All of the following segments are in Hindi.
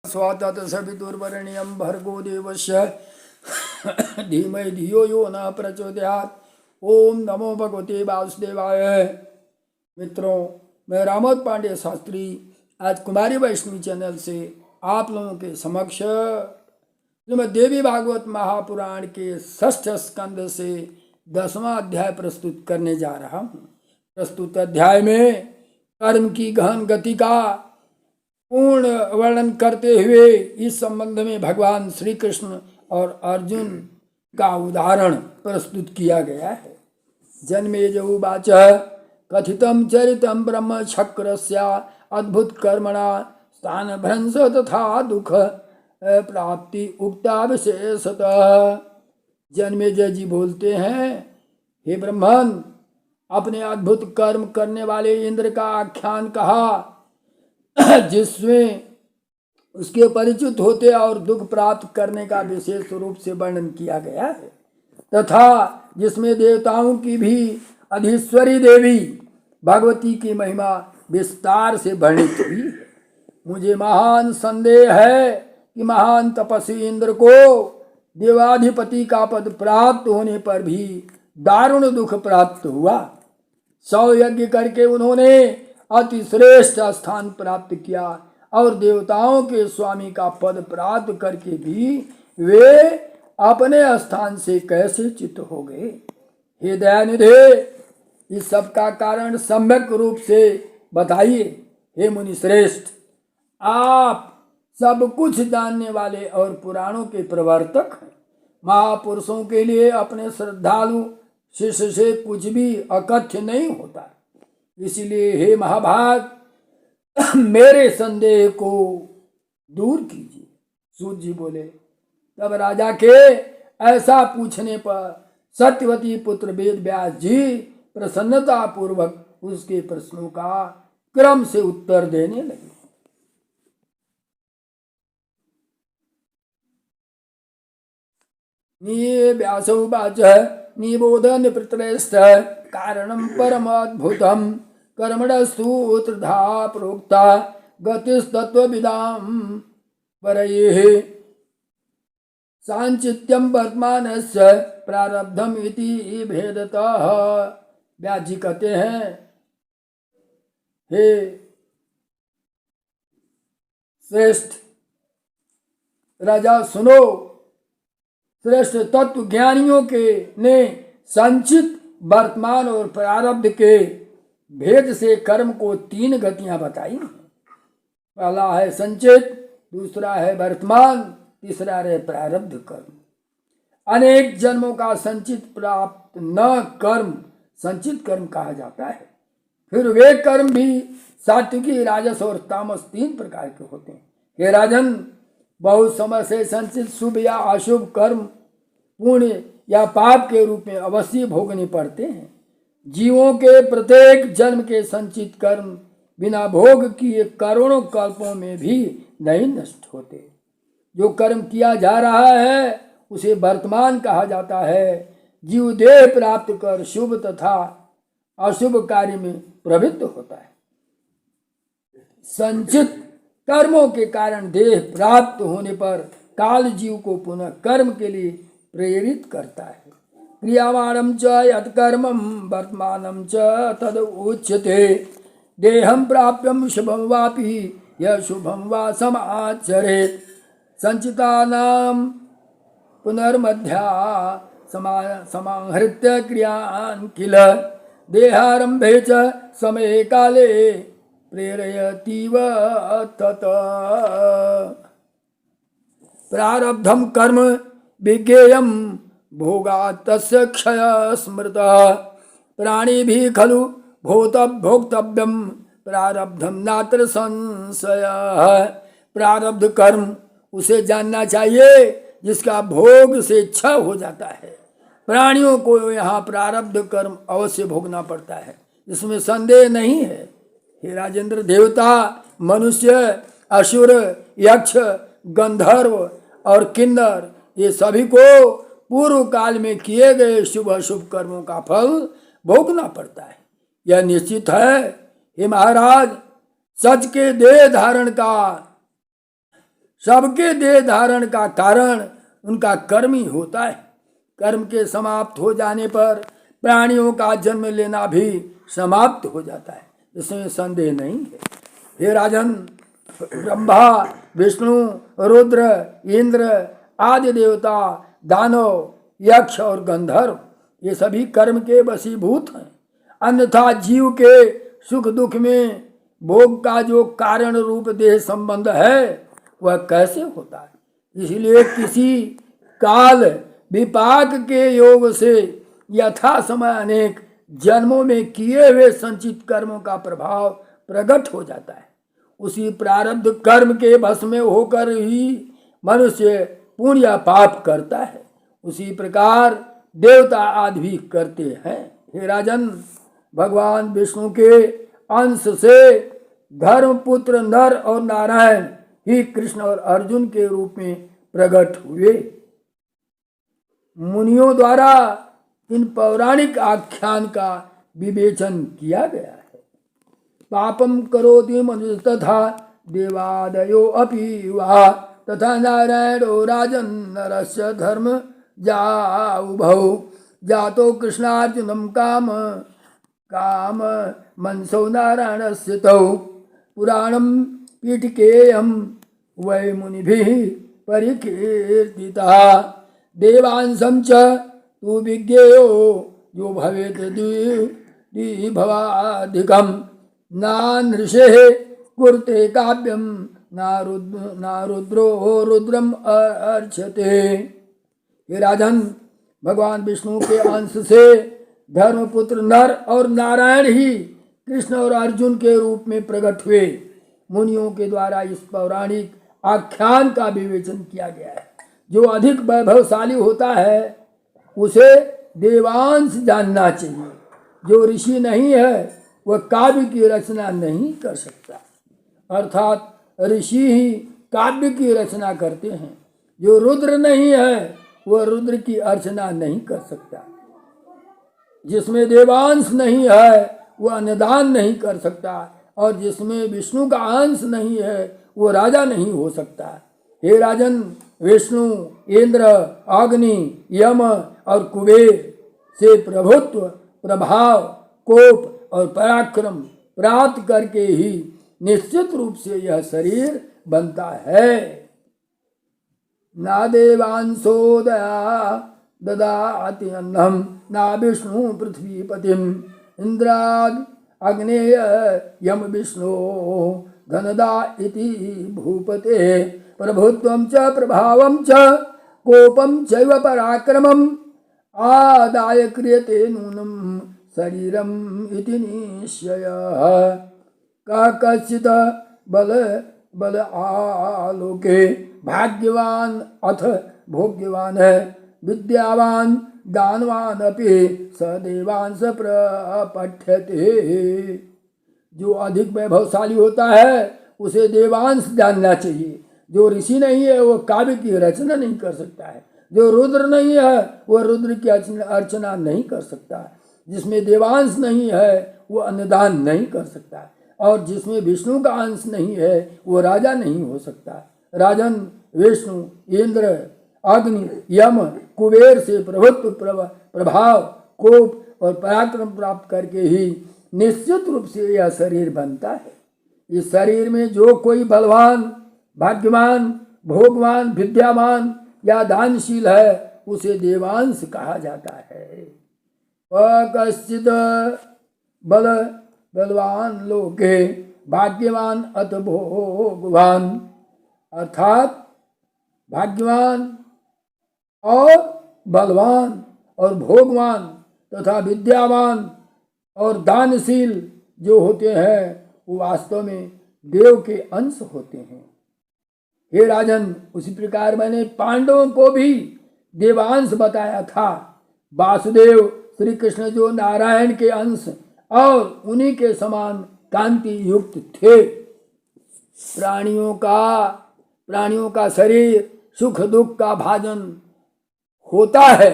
स्वातत सवितुर्वरेण्यं भर्गो देवस्य धीमहि धियो यो न प्रचोदयात्। ओम नमो भगवते वासुदेवाय। मित्रों, मैं रामोद पांडे शास्त्री आज कुमारी वैष्णवी चैनल से आप लोगों के समक्ष श्रीमद् देवी भागवत महापुराण के षष्ठ स्कंद से 10वां अध्याय प्रस्तुत करने जा रहा हूँ। प्रस्तुत अध्याय में कर्म की गहन गति का पूर्ण वर्णन करते हुए इस संबंध में भगवान श्री कृष्ण और अर्जुन का उदाहरण प्रस्तुत किया गया है। जन्मेजय उवाच कथितं चरितं ब्रह्म चक्रस्य अद्भुत कर्मणा स्थान भ्रंश तथा दुख प्राप्ति उक्ता विशेषतः। जन्मेजय जी बोलते हैं, हे ब्रह्मन, अपने अद्भुत कर्म करने वाले इंद्र का आख्यान कहा, जिसमें उसके परिचित होते और दुख प्राप्त करने का विशेष रूप से वर्णन किया गया है, तथा जिसमें देवताओं की भी अधीश्वरी देवी भगवती की महिमा विस्तार से वर्णित हुई है। मुझे महान संदेह है कि महान तपस्वी इंद्र को देवाधिपति का पद प्राप्त होने पर भी दारुण दुख प्राप्त हुआ। 100 यज्ञ करके उन्होंने अति श्रेष्ठ स्थान प्राप्त किया और देवताओं के स्वामी का पद प्राप्त करके भी वे अपने स्थान से कैसे च्युत हो गए। हे दयानिधे, इस सब का कारण सम्यक रूप से बताइए। हे मुनि श्रेष्ठ, आप सब कुछ जानने वाले और पुराणों के प्रवर्तक हैं। महापुरुषों के लिए अपने श्रद्धालु शिष्य से कुछ भी अकथ्य नहीं होता। इसलिए हे महाभाग, मेरे संदेह को दूर कीजिए। सूत जी बोले। तब राजा के ऐसा पूछने पर सत्यवती पुत्र वेद व्यास जी प्रसन्नता पूर्वक उसके प्रश्नों का क्रम से उत्तर देने लगे। व्यासोवाच निबोधन प्रतरेष्ठ कारणं परमाद्भुतं कर्मणस्तु त्रिधा प्रोक्ता गतिस्तत्त्वविदां परयेः सांचित्यं वर्तमानस्य प्रारब्धम इति भेदतः। व्यास जी कहते हैं, हे श्रेष्ठ राजा सुनो, श्रेष्ठ तत्व ज्ञानियों के ने संचित, वर्तमान और प्रारब्ध के भेद से कर्म को 3 गतियां बताई। पहला है संचित, दूसरा है वर्तमान, तीसरा है प्रारब्ध कर्म। अनेक जन्मों का संचित प्राप्त न कर्म संचित कर्म कहा जाता है। फिर वे कर्म भी सात्विकी, राजस और तामस 3 प्रकार के होते हैं। हे राजन, बहुत समय से संचित शुभ या अशुभ कर्म पुण्य या पाप के रूप में अवश्य भोगने पड़ते हैं। जीवों के प्रत्येक जन्म के संचित कर्म बिना भोग किए करोड़ों कल्पों में भी नहीं नष्ट होते। जो कर्म किया जा रहा है उसे वर्तमान कहा जाता है। जीव देह प्राप्त कर शुभ तथा अशुभ कार्य में प्रवृत्त होता है। संचित कर्मों के कारण देह प्राप्त होने पर काल जीव को पुनः कर्म के लिए प्रेरित करता है। क्रियामाणं च यत्कर्मं वर्तमानं च तद उच्यते। देहं प्राप्यं शुभं वापि यः शुभं वा समाचरेत्। संचितानां पुनर्मध्या समाहृत्य क्रियान् किल देहारंभे च समये काले प्रेरयतीव तत्। प्रारब्धं कर्म विज्ञेयं भोगात् तस्य क्षय स्मृतः। प्राणिभिः खलु भोक्तव्यं प्रारब्धं नात्र संशयः। प्रारब्ध कर्म उसे जानना चाहिए जिसका भोग से क्षय हो जाता है। प्राणियों को यहाँ प्रारब्ध कर्म अवश्य भोगना पड़ता है, इसमें संदेह नहीं है। हे राजेंद्र, देवता, मनुष्य, असुर, यक्ष, गंधर्व और किन्नर, ये सभी को पूर्व काल में किए गए शुभ अशुभ कर्मों का फल भोगना पड़ता है। यह निश्चित है। हे महाराज, सच के देह धारण का सबके देह धारण का कारण उनका कर्म ही होता है। कर्म के समाप्त हो जाने पर प्राणियों का जन्म लेना भी समाप्त हो जाता है, इसमें संदेह नहीं है। हे राजन, ब्रह्मा, विष्णु, रुद्र, इंद्र आदि देवता, दानव, यक्ष और गंधर्व ये सभी कर्म के वशीभूत हैं। अन्यथा जीव के सुख दुख में भोग का जो कारण रूप देह संबंध है वह कैसे होता है। इसलिए किसी काल विपाक के योग से यथा समय अनेक जन्मों में किए हुए संचित कर्मों का प्रभाव प्रकट हो जाता है। उसी प्रारब्ध कर्म के वश में होकर ही मनुष्य पुण्य या पाप करता है। उसी प्रकार देवता आदि भी करते हैं। हे राजन, भगवान विष्णु के अंश से धर्मपुत्र नर और नारायण ही कृष्ण और अर्जुन के रूप में प्रकट हुए। मुनियों द्वारा इन पौराणिक आख्यान का विवेचन किया गया है। पापम करोति मनुष्य तथा देवादयो अपि वा तथा नारायणो राजन नरस्य धर्म जाउभौ जातो कृष्णार्जुनम काम मनसो नारायणस्य तौ पुराणम पीठिकेयम वै मुनिभिः परिकीर्तितः देवांशं च तु विज्ञेयो यो भवेत् द्विभवाधिकं नानृषेः कुरुते काव्यं नारुद्रो रुद्रम अर्चते। हे राजन, भगवान विष्णु के अंश से धर्मपुत्र नर और नारायण ही कृष्ण और अर्जुन के रूप में प्रकट हुए। मुनियों के द्वारा इस पौराणिक आख्यान का विवेचन किया गया है। जो अधिक वैभवशाली होता है उसे देवांश जानना चाहिए। जो ऋषि नहीं है वह काव्य की रचना नहीं कर सकता, अर्थात ऋषि ही काव्य की रचना करते हैं। जो रुद्र नहीं है वह रुद्र की अर्चना नहीं कर सकता। जिसमें देवांश नहीं है वह निदान नहीं कर सकता, और जिसमें विष्णु का अंश नहीं है वो राजा नहीं हो सकता। हे राजन, विष्णु, इंद्र, अग्नि, यम और कुबेर से प्रभुत्व, प्रभाव, कोप और पराक्रम प्राप्त करके ही निश्चित रूप से यह शरीर बनता है। ना देवांशो ददाति अन्नम ना विष्णु पृथ्वीपतिम इंद्राद अग्नेय यम विष्णु धनदा इति भूपते प्रभुत्वं च प्रभावं च कोपं चैव पराक्रमम् आदाय क्रियते नूनं शरीरम इति निश्चयः। कश्चित् बल आलोके भाग्यवान अथ भोग्यवान है विद्यावान दानवान अपि स देवांश प्रपठ्यते। जो अधिक वैभवशाली होता है उसे देवांश जानना चाहिए। जो ऋषि नहीं है वो काव्य की रचना नहीं कर सकता है। जो रुद्र नहीं है वह रुद्र की अर्चना नहीं कर सकता। जिसमें देवांश नहीं है वो अन्नदान नहीं कर सकता, और जिसमें विष्णु का अंश नहीं है वो राजा नहीं हो सकता। राजन, विष्णु, इंद्र, अग्नि, यम, कुबेर से प्रभुत्व, प्रभाव, कोप और पराक्रम प्राप्त करके ही निश्चित रूप से यह शरीर बनता है। इस शरीर में जो कोई बलवान, भाग्यवान, भोगवान, विद्यावान या दानशील है उसे देवांश कहा जाता है। कश्चित् बलवान लोके भाग्यवान अथ भोगवान, अर्थात भाग्यवान और बलवान और भोगवान तथा विद्यावान और दानशील जो होते हैं वो वास्तव में देव के अंश होते हैं। हे राजन, उसी प्रकार मैंने पांडवों को भी देवांश बताया था। वासुदेव श्री कृष्ण जो नारायण के अंश और उन्हीं के समान कांति युक्त थे। प्राणियों का शरीर सुख दुख का भाजन होता है।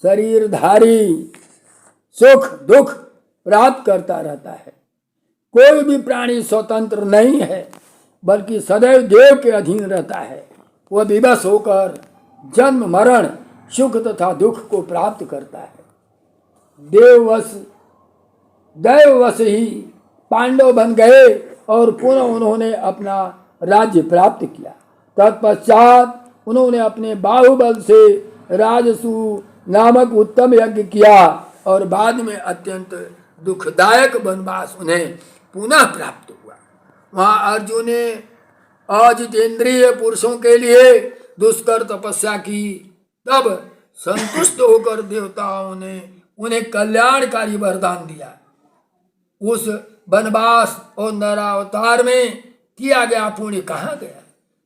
शरीरधारी सुख दुख प्राप्त करता रहता है। कोई भी प्राणी स्वतंत्र नहीं है। बल्कि सदैव देव के अधीन रहता है। वह विवश होकर जन्म मरण सुख तथा दुख को प्राप्त करता है। दैववश ही पांडव बन गए और पुनः उन्होंने अपना राज्य प्राप्त किया। तत्पश्चात उन्होंने अपने बाहुबल से राजसु नामक उत्तम यज्ञ किया और बाद में अत्यंत दुखदायक वनवास उन्हें पुनः प्राप्त हुआ। वहाँ अर्जुन ने अजितेंद्रिय पुरुषों के लिए दुष्कर तपस्या की, तब संतुष्ट होकर देवताओं ने उन्हें कल्याणकारी वरदान दिया। उस वनवास और नरावतार में किया गया पुण्य कहाँ गया?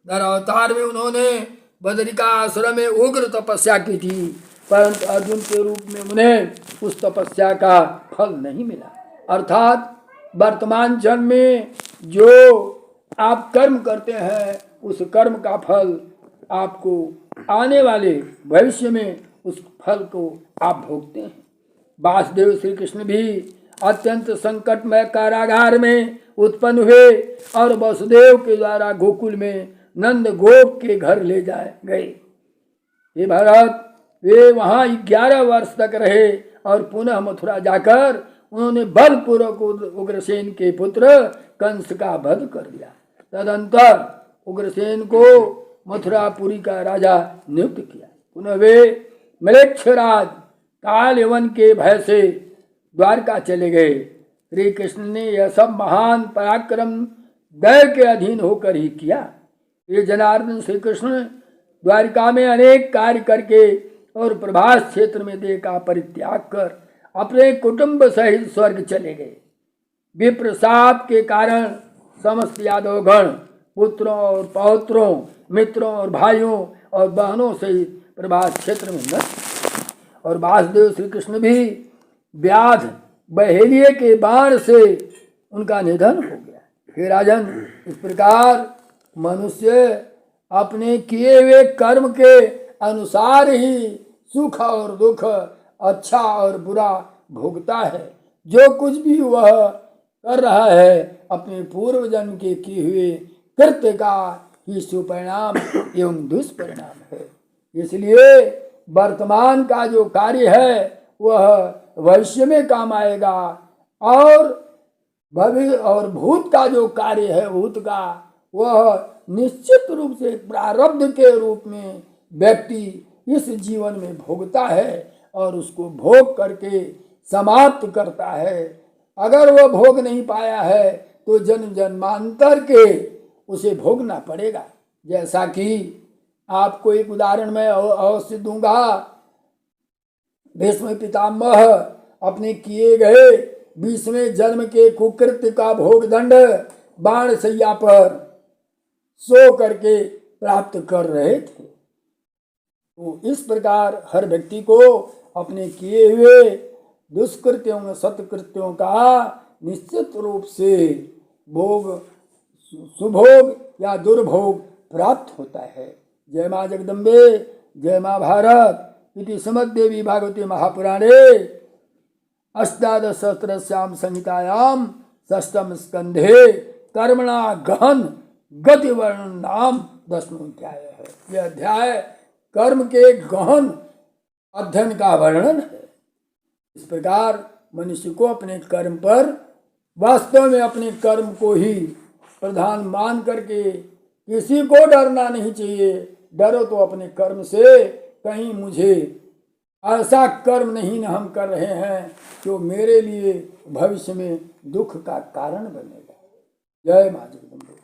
नरावतार में उन्होंने बदरिका आश्रम में उग्र तपस्या की थी, परंतु अर्जुन के रूप में उन्हें उस तपस्या का फल नहीं मिला। अर्थात वर्तमान जन्म में जो आप कर्म करते हैं उस कर्म का फल आपको आने वाले भविष्य में उस फल को आप भोगते हैं। वासुदेव श्री कृष्ण भी अत्यंत संकटमय कारागार में उत्पन्न हुए और वसुदेव के द्वारा गोकुल में नंद गोप के घर ले जाए गए। हे भरत, वे वहाँ 11 वर्ष तक रहे और पुनः मथुरा जाकर उन्होंने बलपूर्वक उग्रसेन के पुत्र कंस का वध कर दिया। तदंतर उग्रसेन को मथुरापुरी का राजा नियुक्त किया। पुनः वे मलेच्छराज काल यवन के भय से द्वारका चले गए। श्री कृष्ण ने यह सब महान पराक्रम दैव के अधीन होकर ही किया। ये जनार्दन श्री कृष्ण द्वारिका में अनेक कार्य करके और प्रभास क्षेत्र में देह का परित्याग कर अपने कुटुंब सहित स्वर्ग चले गए। विप्रशाप के कारण समस्त यादव गण पुत्रों और पौत्रों, मित्रों और भाइयों और बहनों सहित प्रभास क्षेत्र में नष्ट। और वासुदेव श्री कृष्ण भी व्याध बहेलिये के बाण से उनका निधन हो गया। हे राजन, इस प्रकार मनुष्य अपने किए हुए कर्म के अनुसार ही सुख और दुख, अच्छा और बुरा भोगता है। जो कुछ भी वह कर रहा है अपने पूर्व जन्म के किए हुए कृत्य का ही सुपरिणाम एवं दुष्परिणाम है। इसलिए वर्तमान का जो कार्य है वह भविष्य में काम आएगा और भविष्य और भूत का जो कार्य है भूत का वह निश्चित रूप से प्रारब्ध के रूप में व्यक्ति इस जीवन में भोगता है और उसको भोग करके समाप्त करता है। अगर वह भोग नहीं पाया है तो जन्म जन्मांतर के उसे भोगना पड़ेगा। जैसा कि आपको एक उदाहरण मैं अवश्य दूंगा। भीष्म पितामह अपने किए गए 20वें जन्म के कुकृत्य का भोग दंड बाण सैया पर सो करके प्राप्त कर रहे थे। तो इस प्रकार हर व्यक्ति को अपने किए हुए दुष्कृत्यों सत्कृत्यों का निश्चित रूप से भोग, सुभोग या दुर्भोग प्राप्त होता है। जय माँ जगदम्बे, जय माँ भारत। इति श्रीमद्देवी भागवते महापुराणे अष्टादशसहस्रस्यां संहितायां षष्ठम स्कंधे कर्मणा गहन गति वर्णन नाम 10वां अध्याय है। यह अध्याय कर्म के गहन अध्ययन का वर्णन है। इस प्रकार मनुष्य को अपने कर्म पर वास्तव में अपने कर्म को ही प्रधान मान करके किसी को डरना नहीं चाहिए। डरो तो अपने कर्म से, कहीं मुझे ऐसा कर्म नहीं न हम कर रहे हैं जो मेरे लिए भविष्य में दुख का कारण बनेगा। जय माँ जगदम्बे।